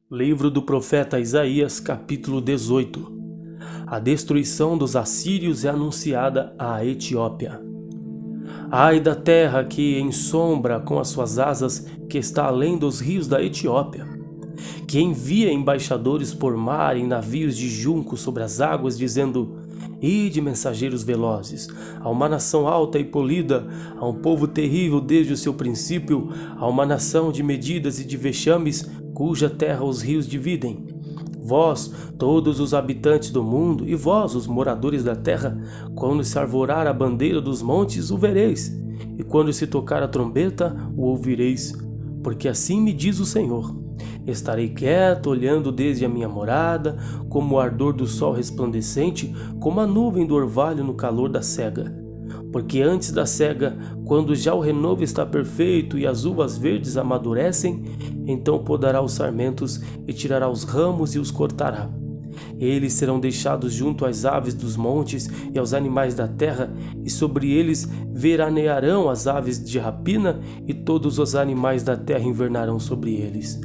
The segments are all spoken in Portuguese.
Livro do profeta Isaías, capítulo 18. A destruição dos assírios é anunciada à Etiópia. Ai da terra que ensombra com as suas asas, que está além dos rios da Etiópia, que envia embaixadores por mar em navios de junco sobre as águas, dizendo: Ide, mensageiros velozes, a uma nação alta e polida, a um povo terrível desde o seu princípio, a uma nação de medidas e de vexames, cuja terra os rios dividem. Vós, todos os habitantes do mundo, e vós, os moradores da terra, quando se arvorar a bandeira dos montes, o vereis, e quando se tocar a trombeta, o ouvireis. Porque assim me diz o Senhor: estarei quieto, olhando desde a minha morada, como o ardor do sol resplandecente, como a nuvem do orvalho no calor da cega. Porque antes da cega, quando já o renovo está perfeito e as uvas verdes amadurecem, então podará os sarmentos e tirará os ramos e os cortará. Eles serão deixados junto às aves dos montes e aos animais da terra, e sobre eles veranearão as aves de rapina, e todos os animais da terra invernarão sobre eles.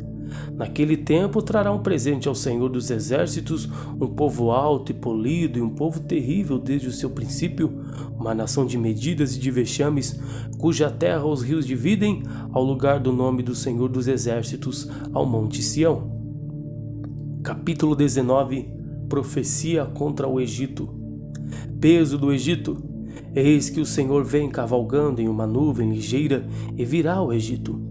Naquele tempo trará um presente ao Senhor dos Exércitos, um povo alto e polido e um povo terrível desde o seu princípio, uma nação de medidas e de vexames, cuja terra os rios dividem, ao lugar do nome do Senhor dos Exércitos, ao monte Sião. Capítulo 19. Profecia contra o Egito. Peso do Egito. Eis que o Senhor vem cavalgando em uma nuvem ligeira e virá ao Egito.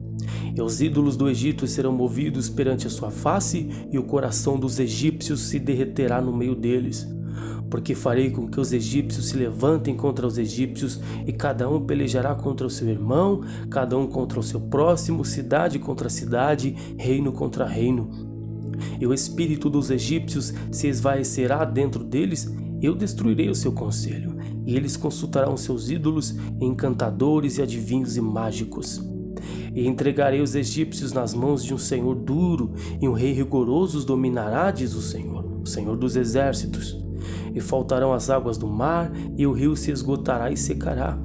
E os ídolos do Egito serão movidos perante a sua face, e o coração dos egípcios se derreterá no meio deles. Porque farei com que os egípcios se levantem contra os egípcios, e cada um pelejará contra o seu irmão, cada um contra o seu próximo, cidade contra cidade, reino contra reino. E o espírito dos egípcios se esvaecerá dentro deles, eu destruirei o seu conselho, e eles consultarão seus ídolos, encantadores e adivinhos e mágicos. E entregarei os egípcios nas mãos de um senhor duro, e um rei rigoroso os dominará, diz o Senhor dos Exércitos. E faltarão as águas do mar, e o rio se esgotará e secará.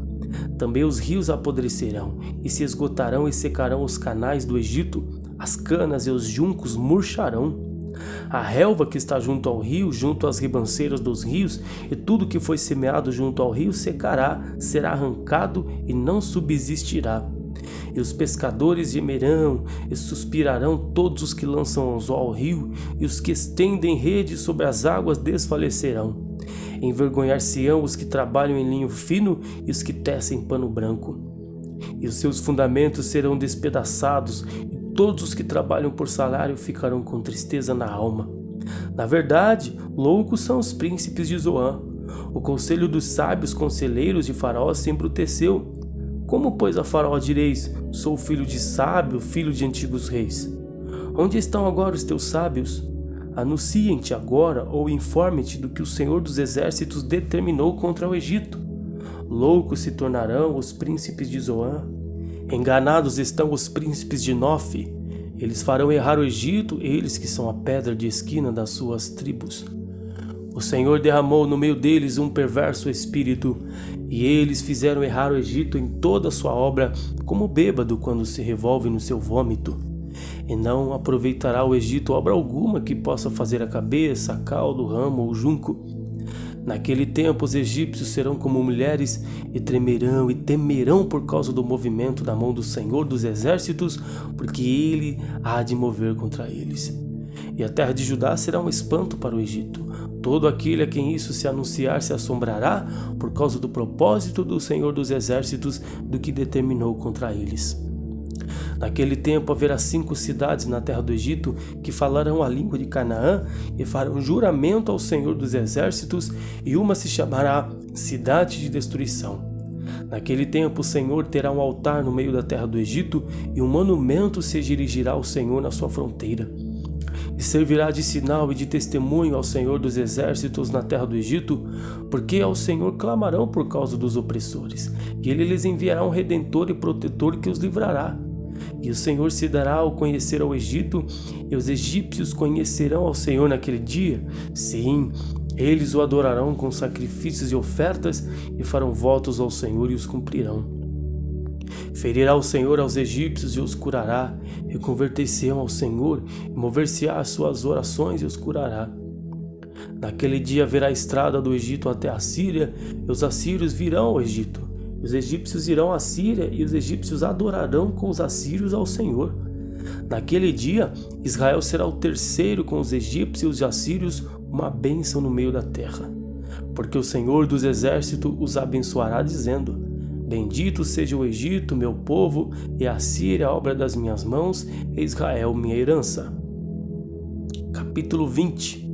Também os rios apodrecerão, e se esgotarão e secarão os canais do Egito, as canas e os juncos murcharão. A relva que está junto ao rio, junto às ribanceiras dos rios, e tudo que foi semeado junto ao rio secará, será arrancado e não subsistirá. E os pescadores gemerão e suspirarão todos os que lançam anzol ao rio, e os que estendem redes sobre as águas desfalecerão. Envergonhar-se-ão os que trabalham em linho fino e os que tecem pano branco. E os seus fundamentos serão despedaçados, e todos os que trabalham por salário ficarão com tristeza na alma. Na verdade, loucos são os príncipes de Zoan. O conselho dos sábios conselheiros de Faraó se embruteceu. Como, pois, a Faraó direis: sou filho de sábio, filho de antigos reis? Onde estão agora os teus sábios? Anunciem-te agora ou informe-te do que o Senhor dos Exércitos determinou contra o Egito. Loucos se tornarão os príncipes de Zoan. Enganados estão os príncipes de Nofe. Eles farão errar o Egito, eles que são a pedra de esquina das suas tribos. O Senhor derramou no meio deles um perverso espírito, e eles fizeram errar o Egito em toda a sua obra, como bêbado quando se revolve no seu vômito. E não aproveitará o Egito obra alguma que possa fazer a cabeça, a cauda, o ramo ou o junco. Naquele tempo os egípcios serão como mulheres, e tremerão e temerão por causa do movimento da mão do Senhor dos Exércitos, porque ele há de mover contra eles. E a terra de Judá será um espanto para o Egito. Todo aquele a quem isso se anunciar se assombrará por causa do propósito do Senhor dos Exércitos, do que determinou contra eles. Naquele tempo haverá 5 cidades na terra do Egito que falarão a língua de Canaã e farão juramento ao Senhor dos Exércitos, e uma se chamará Cidade de Destruição. Naquele tempo o Senhor terá um altar no meio da terra do Egito, e um monumento se dirigirá ao Senhor na sua fronteira. E servirá de sinal e de testemunho ao Senhor dos Exércitos na terra do Egito, porque ao Senhor clamarão por causa dos opressores, e ele lhes enviará um redentor e protetor que os livrará. E o Senhor se dará ao conhecer ao Egito, e os egípcios conhecerão ao Senhor naquele dia. Sim, eles o adorarão com sacrifícios e ofertas, e farão votos ao Senhor e os cumprirão. Ferirá o Senhor aos egípcios e os curará, e converter-se-ão ao Senhor, e mover-se-á as suas orações e os curará. Naquele dia haverá estrada do Egito até a Síria, e os assírios virão ao Egito. Os egípcios irão à Síria, e os egípcios adorarão com os assírios ao Senhor. Naquele dia, Israel será o terceiro com os egípcios e os assírios, uma bênção no meio da terra. Porque o Senhor dos exércitos os abençoará, dizendo: Bendito seja o Egito, meu povo, e a Síria, a obra das minhas mãos, e Israel, minha herança. Capítulo 20.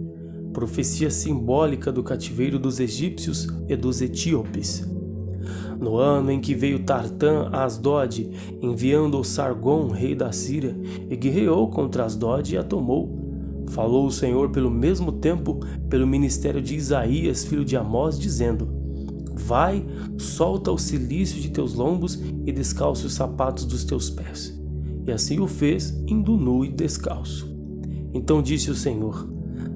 Profecia simbólica do cativeiro dos egípcios e dos etíopes. No ano em que veio Tartã a Asdod, enviando o Sargon, rei da Síria, e guerreou contra Asdod e a tomou. Falou o Senhor pelo mesmo tempo, pelo ministério de Isaías, filho de Amós, dizendo: Vai, solta o cilício de teus lombos e descalça os sapatos dos teus pés. E assim o fez, indo nu e descalço. Então disse o Senhor: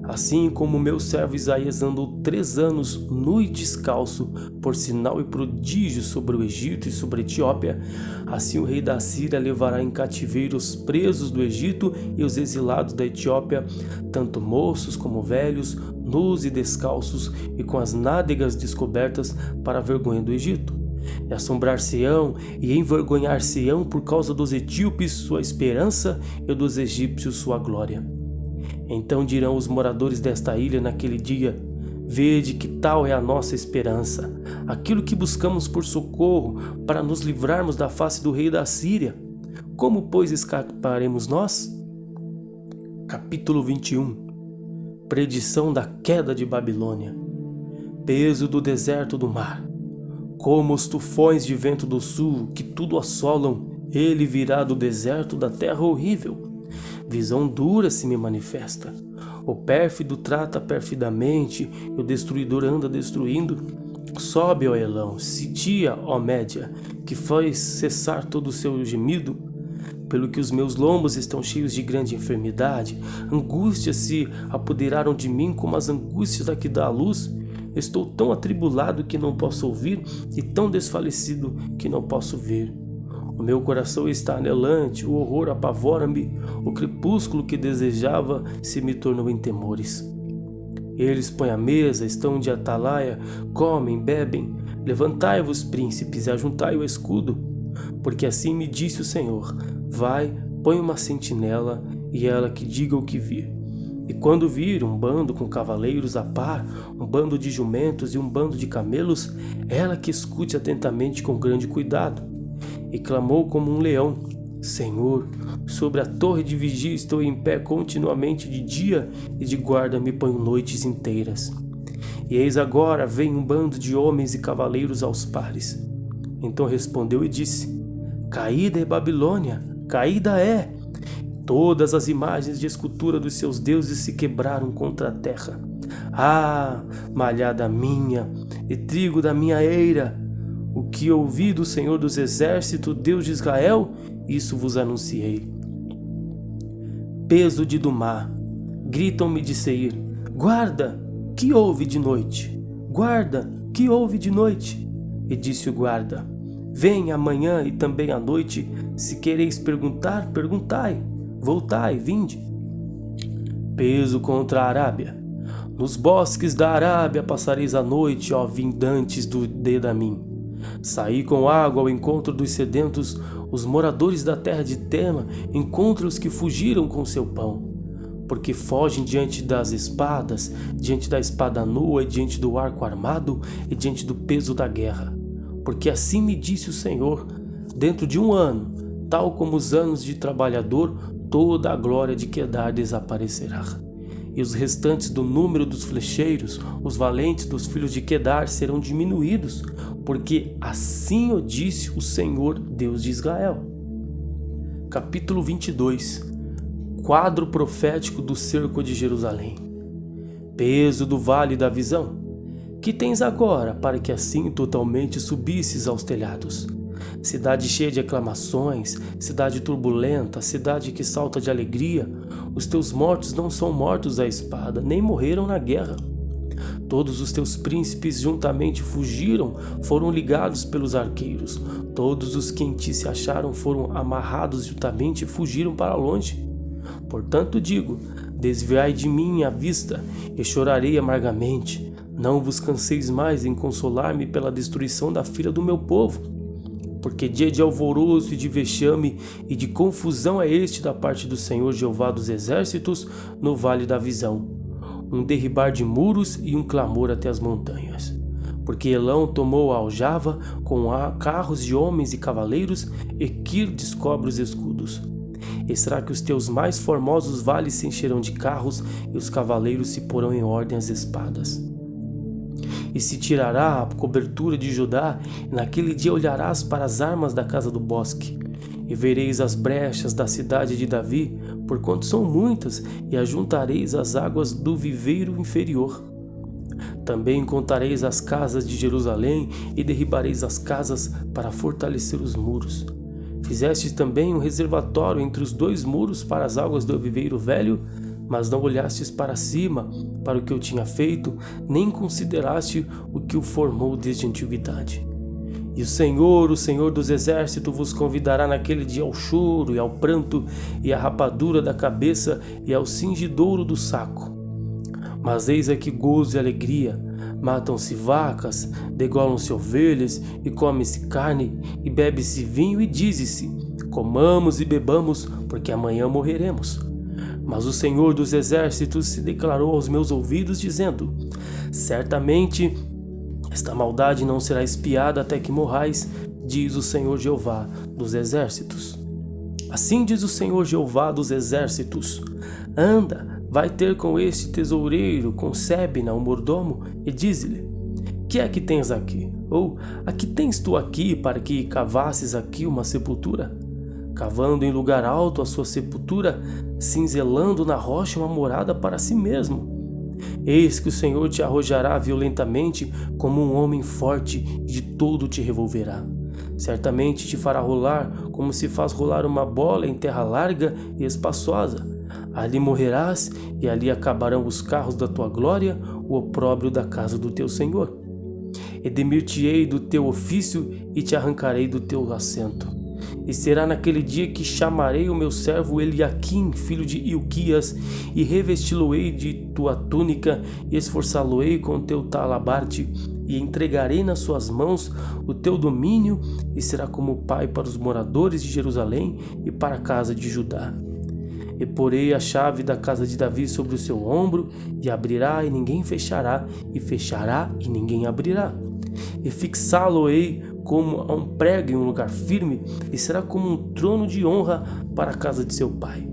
Assim como o meu servo Isaías andou 3 anos nu e descalço, por sinal e prodígio sobre o Egito e sobre a Etiópia, assim o rei da Síria levará em cativeiro os presos do Egito e os exilados da Etiópia, tanto moços como velhos, nus e descalços, e com as nádegas descobertas, para a vergonha do Egito. E assombrar-se-ão e envergonhar-se-ão por causa dos etíopes sua esperança e dos egípcios sua glória. Então dirão os moradores desta ilha naquele dia: Vede que tal é a nossa esperança, aquilo que buscamos por socorro, para nos livrarmos da face do rei da Síria. Como, pois, escaparemos nós? Capítulo 21. Predição da queda de Babilônia. Peso do deserto do mar. Como os tufões de vento do sul, que tudo assolam, ele virá do deserto da terra horrível. Visão dura se me manifesta. O pérfido trata perfidamente, e o destruidor anda destruindo. Sobe, ó Elão, sitia, ó Média, que faz cessar todo o seu gemido. Pelo que os meus lombos estão cheios de grande enfermidade, angústias se apoderaram de mim como as angústias da que dá a luz. Estou tão atribulado que não posso ouvir, e tão desfalecido que não posso ver. O meu coração está anelante, o horror apavora-me, o crepúsculo que desejava se me tornou em temores. Eles põem a mesa, estão de atalaia, comem, bebem. Levantai-vos, príncipes, e ajuntai o escudo. Porque assim me disse o Senhor: Vai, põe uma sentinela, e ela que diga o que vir. E quando vir um bando com cavaleiros a par, um bando de jumentos e um bando de camelos, ela que escute atentamente com grande cuidado. E clamou como um leão: Senhor, sobre a torre de vigia estou em pé continuamente de dia, e de guarda me ponho noites inteiras. E eis agora vem um bando de homens e cavaleiros aos pares. Então respondeu e disse: Caída é Babilônia, caída é! Todas as imagens de escultura dos seus deuses se quebraram contra a terra. Ah, malhada minha, e trigo da minha eira! O que ouvi do Senhor dos exércitos, Deus de Israel, isso vos anunciei. Peso de Dumá. Gritam-me de Seir: Guarda, que houve de noite? Guarda, que houve de noite? E disse o guarda: Vem amanhã e também à noite, se quereis perguntar, perguntai. Voltai, vinde. Peso contra a Arábia. Nos bosques da Arábia passareis a noite, ó vindantes do Dedamim. Saí com água ao encontro dos sedentos, os moradores da terra de Tema, encontra os que fugiram com seu pão. Porque fogem diante das espadas, diante da espada nua e diante do arco armado e diante do peso da guerra. Porque assim me disse o Senhor: dentro de 1 ano, tal como os anos de trabalhador, toda a glória de Quedar desaparecerá. E os restantes do número dos flecheiros, os valentes dos filhos de Quedar, serão diminuídos, porque assim o disse o Senhor, Deus de Israel. Capítulo 22. Quadro profético do cerco de Jerusalém. Peso do vale da visão. Que tens agora, para que assim totalmente subisses aos telhados? Cidade cheia de aclamações, cidade turbulenta, cidade que salta de alegria. Os teus mortos não são mortos à espada, nem morreram na guerra. Todos os teus príncipes juntamente fugiram, foram ligados pelos arqueiros. Todos os que em ti se acharam foram amarrados juntamente e fugiram para longe. Portanto digo, desviai de mim a vista, e chorarei amargamente. Não vos canseis mais em consolar-me pela destruição da filha do meu povo. Porque dia de alvoroço e de vexame e de confusão é este da parte do Senhor Jeová dos exércitos no vale da visão. Um derribar de muros e um clamor até as montanhas. Porque Elão tomou a aljava com carros de homens e cavaleiros, e Quir descobre os escudos. E será que os teus mais formosos vales se encherão de carros, e os cavaleiros se porão em ordem as espadas? E se tirará a cobertura de Judá, e naquele dia olharás para as armas da casa do bosque, e vereis as brechas da cidade de Davi, porquanto são muitas, e ajuntareis as águas do viveiro inferior. Também contareis as casas de Jerusalém, e derribareis as casas para fortalecer os muros. Fizestes também um reservatório entre os dois muros para as águas do viveiro velho, mas não olhastes para cima, para o que eu tinha feito, nem consideraste o que o formou desde a antiguidade. E o Senhor dos exércitos, vos convidará naquele dia ao choro e ao pranto, e à rapadura da cabeça e ao cingidouro do saco. Mas eis aqui gozo e alegria, matam-se vacas, degolam-se ovelhas, e come-se carne, e bebe-se vinho, e dize-se, comamos e bebamos, porque amanhã morreremos. Mas o Senhor dos exércitos se declarou aos meus ouvidos, dizendo, certamente esta maldade não será expiada até que morrais, diz o Senhor Jeová dos exércitos. Assim diz o Senhor Jeová dos exércitos, anda, vai ter com este tesoureiro, com Sebna, o mordomo, e diz-lhe, que é que tens aqui? Ou, a que tens tu aqui para que cavasses aqui uma sepultura? Cavando em lugar alto a sua sepultura, cinzelando na rocha uma morada para si mesmo. Eis que o Senhor te arrojará violentamente como um homem forte, e de todo te revolverá. Certamente te fará rolar como se faz rolar uma bola em terra larga e espaçosa. Ali morrerás, e ali acabarão os carros da tua glória, o opróbrio da casa do teu Senhor. Edimir-te-ei do teu ofício, e te arrancarei do teu assento. E será naquele dia que chamarei o meu servo Eliaquim, filho de Ilquias, e revesti-lo-ei de tua túnica, e esforçá-lo-ei com teu talabarte, e entregarei nas suas mãos o teu domínio, e será como pai para os moradores de Jerusalém e para a casa de Judá. E porei a chave da casa de Davi sobre o seu ombro, e abrirá e ninguém fechará, e fechará e ninguém abrirá. E fixá-lo-ei como a um prego em um lugar firme, e será como um trono de honra para a casa de seu pai.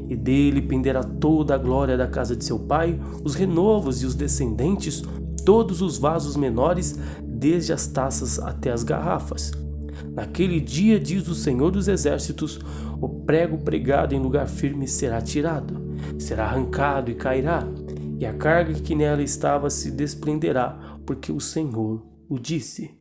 E dele penderá toda a glória da casa de seu pai, os renovos e os descendentes, todos os vasos menores, desde as taças até as garrafas. Naquele dia, diz o Senhor dos exércitos, o prego pregado em lugar firme será tirado, será arrancado e cairá, e a carga que nela estava se desprenderá, porque o Senhor o disse.